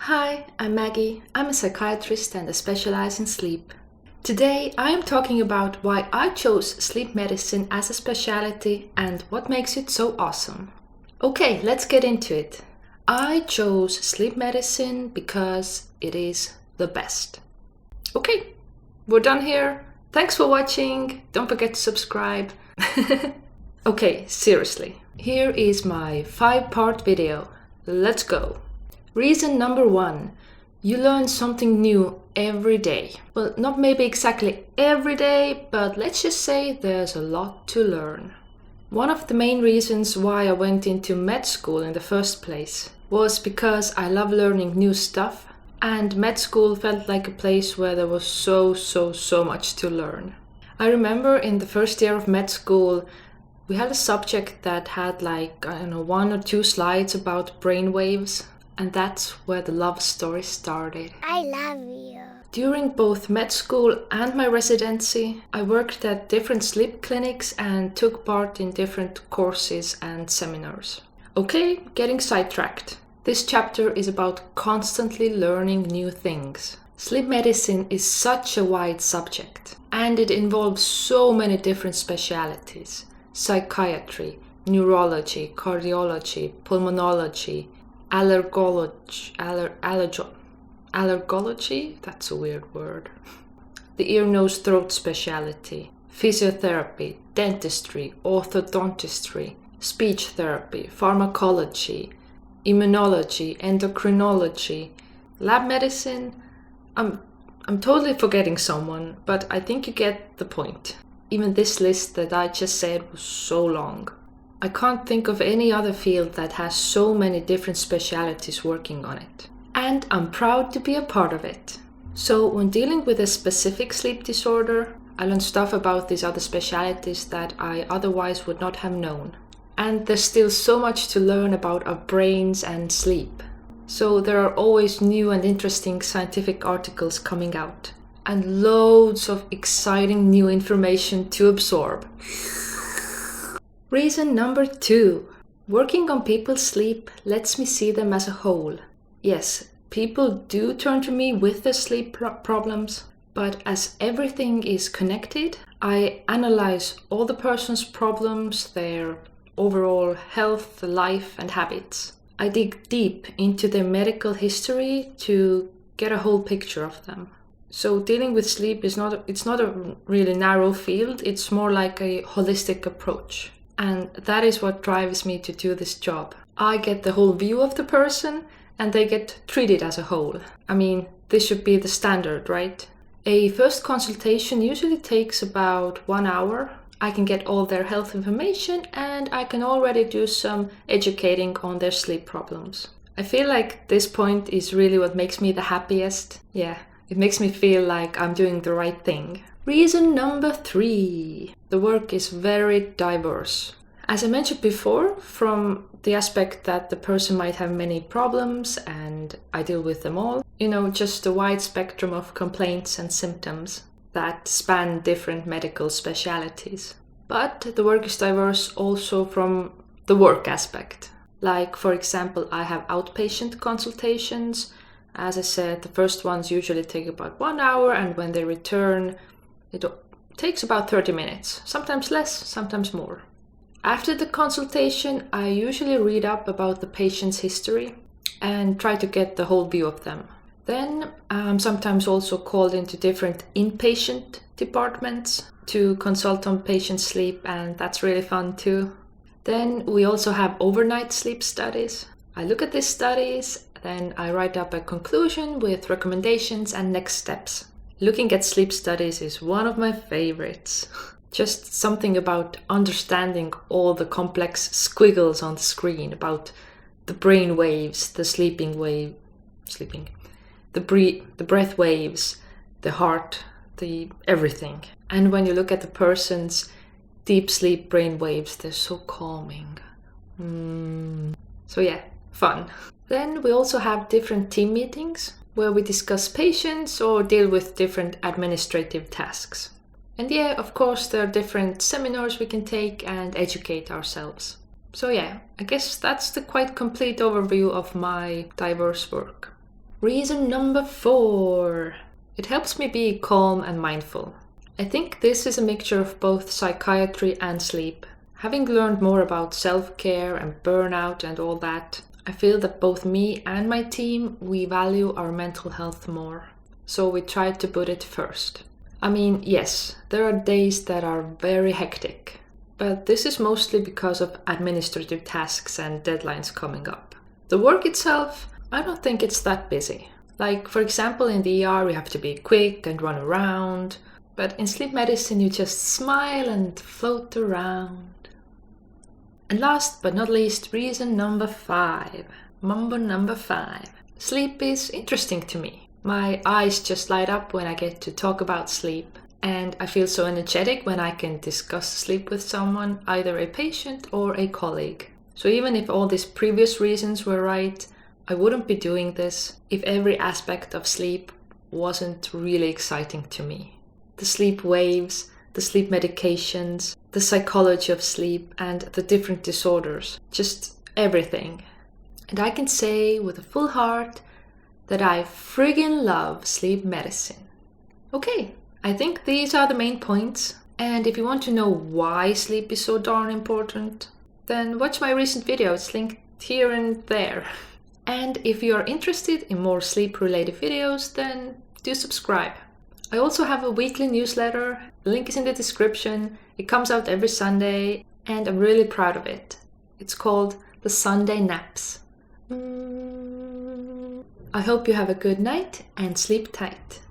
Hi, I'm Maggie. I'm a psychiatrist and I specialize in sleep. Today I am talking about why I chose sleep medicine as a specialty and what makes it so awesome. Okay, let's get into it. I chose sleep medicine because it is the best. Okay, we're done here. Thanks for watching. Don't forget to subscribe. Okay, seriously. Here is my 5-part video. Let's go. Reason number 1. You learn something new every day. Well, not maybe exactly every day, but let's just say there's a lot to learn. One of the main reasons why I went into med school in the first place was because I love learning new stuff, and med school felt like a place where there was so much to learn. I remember in the first year of med school, we had a subject that had 1 or 2 slides about brain waves. And that's where the love story started. I love you. During both med school and my residency, I worked at different sleep clinics and took part in different courses and seminars. Okay, getting sidetracked. This chapter is about constantly learning new things. Sleep medicine is such a wide subject, and it involves so many different specialities. Psychiatry, neurology, cardiology, pulmonology, allergology, that's a weird word. The ear, nose, throat specialty, physiotherapy, dentistry, orthodontistry, speech therapy, pharmacology, immunology, endocrinology, lab medicine. I'm totally forgetting someone, but I think you get the point. Even this list that I just said was so long. I can't think of any other field that has so many different specialities working on it. And I'm proud to be a part of it. So when dealing with a specific sleep disorder, I learned stuff about these other specialities that I otherwise would not have known. And there's still so much to learn about our brains and sleep. So there are always new and interesting scientific articles coming out. And loads of exciting new information to absorb. Reason number 2. Working on people's sleep lets me see them as a whole. Yes, people do turn to me with their sleep problems, but as everything is connected, I analyze all the person's problems, their overall health, life, and habits. I dig deep into their medical history to get a whole picture of them. So dealing with sleep is not a really narrow field, it's more like a holistic approach. And that is what drives me to do this job. I get the whole view of the person and they get treated as a whole. I mean, this should be the standard, right? A first consultation usually takes about 1 hour. I can get all their health information and I can already do some educating on their sleep problems. I feel like this point is really what makes me the happiest. Yeah, it makes me feel like I'm doing the right thing. Reason number 3. The work is very diverse. As I mentioned before, from the aspect that the person might have many problems and I deal with them all, just a wide spectrum of complaints and symptoms that span different medical specialities. But the work is diverse also from the work aspect. Like, for example, I have outpatient consultations. As I said, the first ones usually take about 1 hour, and when they return, it takes about 30 minutes, sometimes less, sometimes more. After the consultation, I usually read up about the patient's history and try to get the whole view of them. Then I'm sometimes also called into different inpatient departments to consult on patient sleep, and that's really fun too. Then we also have overnight sleep studies. I look at these studies, then I write up a conclusion with recommendations and next steps. Looking at sleep studies is one of my favorites. Just something about understanding all the complex squiggles on the screen, about the brain waves, the the breath waves, the heart, the everything. And when you look at the person's deep sleep brain waves, they're so calming. So yeah, fun. Then we also have different team meetings where we discuss patients or deal with different administrative tasks. And yeah, of course, there are different seminars we can take and educate ourselves. So yeah, I guess that's the quite complete overview of my diverse work. Reason number 4. It helps me be calm and mindful. I think this is a mixture of both psychiatry and sleep. Having learned more about self-care and burnout and all that, I feel that both me and my team, we value our mental health more. So we try to put it first. I mean, yes, there are days that are very hectic, but this is mostly because of administrative tasks and deadlines coming up. The work itself, I don't think it's that busy. Like, for example, in the ER, we have to be quick and run around. But in sleep medicine, you just smile and float around. And last but not least, reason number 5. Mambo number 5. Sleep is interesting to me. My eyes just light up when I get to talk about sleep. And I feel so energetic when I can discuss sleep with someone, either a patient or a colleague. So even if all these previous reasons were right, I wouldn't be doing this if every aspect of sleep wasn't really exciting to me. The sleep waves, the sleep medications, the psychology of sleep, and the different disorders. Just everything. And I can say with a full heart that I friggin' love sleep medicine. Okay, I think these are the main points. And if you want to know why sleep is so darn important, then watch my recent video. It's linked here and there. And if you are interested in more sleep-related videos, then do subscribe. I also have a weekly newsletter, the link is in the description. It comes out every Sunday and I'm really proud of it. It's called the Sunday Naps. I hope you have a good night and sleep tight.